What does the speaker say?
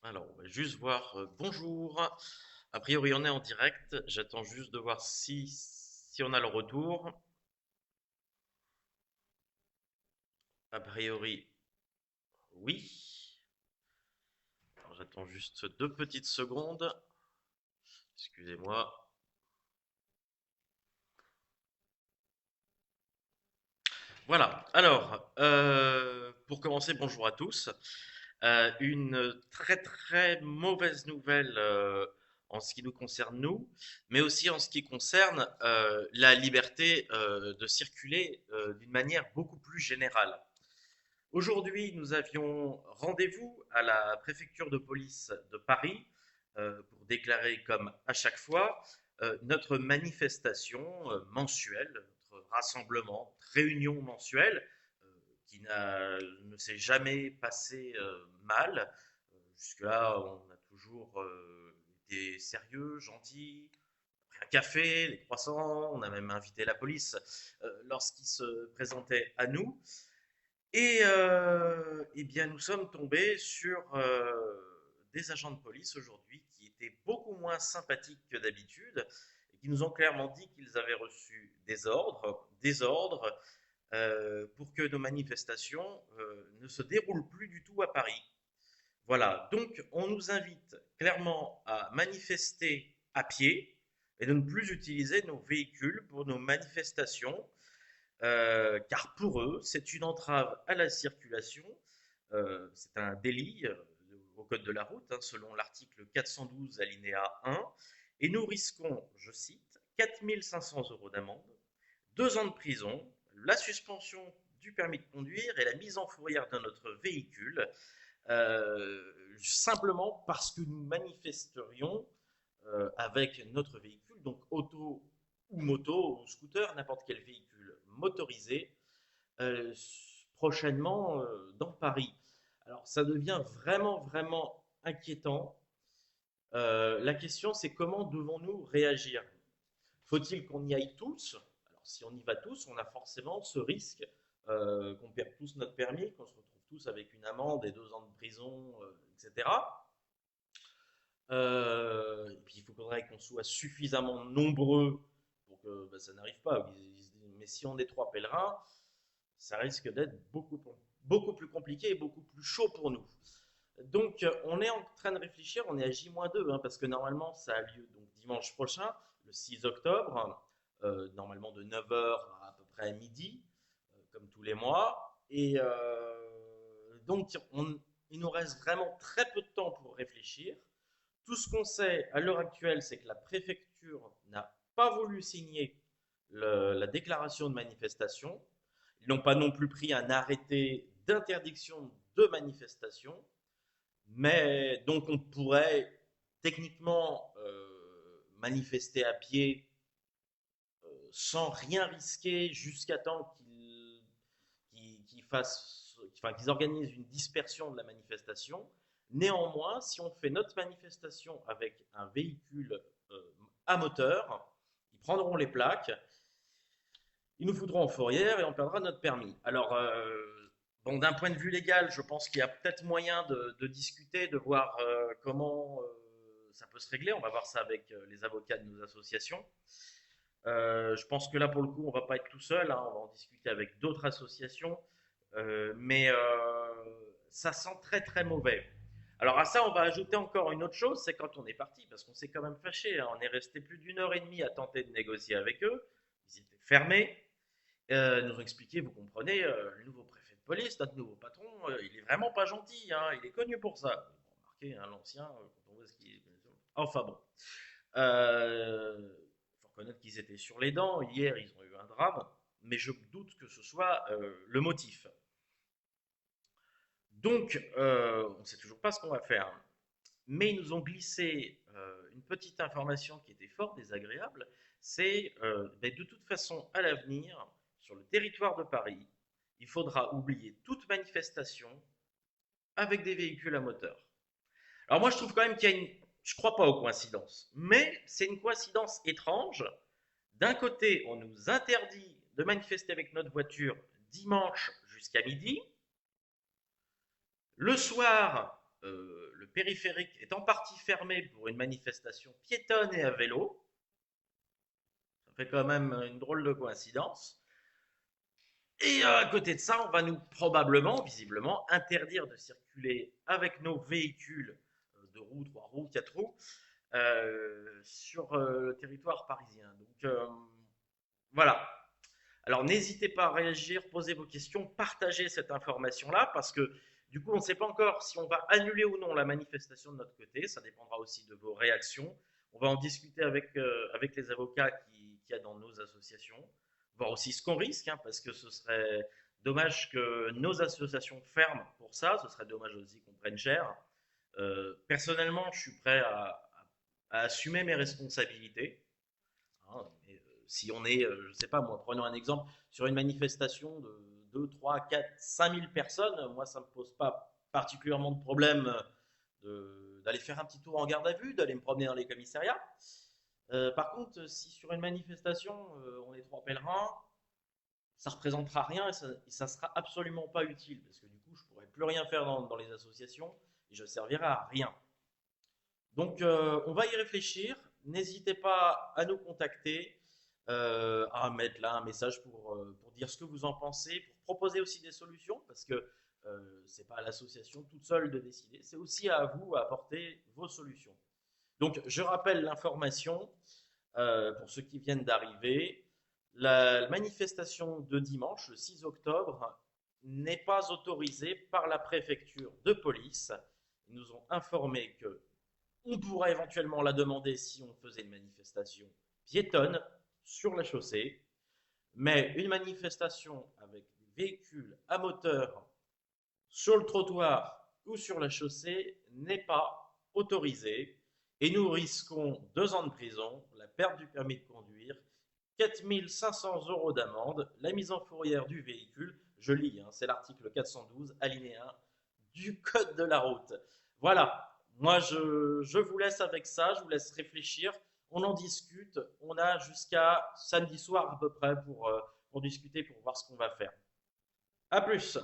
Alors, on va juste voir. Bonjour. A priori, on est en direct. J'attends juste de voir si on a le retour. A priori, oui. Alors, j'attends juste 2 petites secondes. Excusez-moi. Voilà. Alors, pour commencer, bonjour à tous. Une très très mauvaise nouvelle en ce qui nous concerne nous, mais aussi en ce qui concerne la liberté de circuler d'une manière beaucoup plus générale. Aujourd'hui, nous avions rendez-vous à la préfecture de police de Paris pour déclarer, comme à chaque fois, notre manifestation mensuelle, notre rassemblement, notre réunion mensuelle, euh, qui ne s'est jamais passé mal. Jusque-là, on a toujours été sérieux, gentil, pris un café, des croissants, on a même invité la police lorsqu'ils se présentaient à nous. Et eh bien, nous sommes tombés sur des agents de police aujourd'hui qui étaient beaucoup moins sympathiques que d'habitude et qui nous ont clairement dit qu'ils avaient reçu des ordres pour que nos manifestations ne se déroulent plus du tout à Paris. Voilà, donc on nous invite clairement à manifester à pied et de ne plus utiliser nos véhicules pour nos manifestations car pour eux, c'est une entrave à la circulation, c'est un délit au code de la route, hein, selon l'article 412 alinéa 1, et nous risquons, je cite, 4 500 € d'amende, 2 ans de prison, la suspension du permis de conduire et la mise en fourrière de notre véhicule, simplement parce que nous manifesterions avec notre véhicule, donc auto ou moto ou scooter, n'importe quel véhicule motorisé, euh, prochainement dans Paris. Alors ça devient vraiment, vraiment inquiétant. La question, c'est comment devons-nous réagir? Faut-il qu'on y aille tous? Alors si on y va tous, on a forcément ce risque qu'on perde tous notre permis, qu'on se retrouve tous avec une amende et 2 ans de prison, etc. Et puis il faudrait qu'on soit suffisamment nombreux pour que ça n'arrive pas. Mais si on est 3 pèlerins, ça risque d'être beaucoup plus compliqué et beaucoup plus chaud pour nous. Donc on est en train de réfléchir, on est à J-2, hein, parce que normalement ça a lieu donc dimanche prochain, le 6 octobre, normalement de 9 h à peu près à midi, comme tous les mois. Et donc il nous reste vraiment très peu de temps pour réfléchir. Tout ce qu'on sait à l'heure actuelle, c'est que la préfecture n'a pas voulu signer la déclaration de manifestation. Ils n'ont pas non plus pris un arrêté d'interdiction de manifestation, mais donc on pourrait techniquement manifester à pied sans rien risquer jusqu'à temps qu'ils fassent, enfin, qu'ils organisent une dispersion de la manifestation. Néanmoins, si on fait notre manifestation avec un véhicule à moteur, ils prendront les plaques, ils nous foutront en fourrière et on perdra notre permis. Alors, bon, d'un point de vue légal, je pense qu'il y a peut-être moyen de discuter, de voir comment ça peut se régler. On va voir ça avec les avocats de nos associations. Je pense que là, pour le coup, on va pas être tout seul, hein, on va en discuter avec d'autres associations, mais ça sent très très mauvais. Alors à ça, on va ajouter encore une autre chose, c'est quand on est parti, parce qu'on s'est quand même fâché, hein, on est resté plus d'1 h 30 à tenter de négocier avec eux, ils étaient fermés, nous ont expliqué, vous comprenez, le nouveau préfet de police, notre nouveau patron, il est vraiment pas gentil, hein, il est connu pour ça. Remarquez, hein, l'ancien, quand on voit ce qu'il... Enfin bon. Il faut reconnaître qu'ils étaient sur les dents. Hier, ils ont eu un drame, mais je doute que ce soit le motif. Donc, on ne sait toujours pas ce qu'on va faire. Mais ils nous ont glissé une petite information qui était fort désagréable. C'est de toute façon, à l'avenir, sur le territoire de Paris, il faudra oublier toute manifestation avec des véhicules à moteur. Alors moi, je trouve quand même qu'il y a une... Je ne crois pas aux coïncidences, mais c'est une coïncidence étrange. D'un côté, on nous interdit de manifester avec notre voiture dimanche jusqu'à midi. Le soir, le périphérique est en partie fermé pour une manifestation piétonne et à vélo. Ça fait quand même une drôle de coïncidence. Et à côté de ça, on va nous probablement, visiblement, interdire de circuler avec nos véhicules 2 roues, 3 roues, 4 roues sur le territoire parisien. Donc voilà. Alors n'hésitez pas à réagir, poser vos questions, partager cette information-là, parce que du coup, on ne sait pas encore si on va annuler ou non la manifestation de notre côté. Ça dépendra aussi de vos réactions. On va en discuter avec les avocats qui y a dans nos associations, voir aussi ce qu'on risque, hein, parce que ce serait dommage que nos associations ferment pour ça. Ce serait dommage aussi qu'on prenne cher. Personnellement, je suis prêt à assumer mes responsabilités. Hein, mais, si on est, je ne sais pas moi, prenons un exemple, sur une manifestation de 2, 3, 4, 5 000 personnes, moi ça ne me pose pas particulièrement de problème d'aller faire un petit tour en garde à vue, d'aller me promener dans les commissariats. Par contre, si sur une manifestation, on est 3 pèlerins, ça ne représentera rien et ça sera absolument pas utile, parce que du coup, je ne pourrai plus rien faire dans les associations et je ne servirai à rien. Donc, on va y réfléchir. N'hésitez pas à nous contacter, à mettre là un message pour dire ce que vous en pensez, pour proposer aussi des solutions, parce que ce n'est pas à l'association toute seule de décider, c'est aussi à vous à apporter vos solutions. Donc, je rappelle l'information pour ceux qui viennent d'arriver. La manifestation de dimanche, le 6 octobre, n'est pas autorisée par la préfecture de police. Ils nous ont informé que on pourrait éventuellement la demander si on faisait une manifestation piétonne sur la chaussée, mais une manifestation avec des véhicules à moteur sur le trottoir ou sur la chaussée n'est pas autorisée et nous risquons 2 ans de prison, la perte du permis de conduire, 4 500 € d'amende, la mise en fourrière du véhicule. Je lis, hein, c'est l'article 412, alinéa 1 du Code de la route. Voilà, moi je vous laisse avec ça, je vous laisse réfléchir. On en discute. On a jusqu'à samedi soir à peu près pour discuter, pour voir ce qu'on va faire. À plus!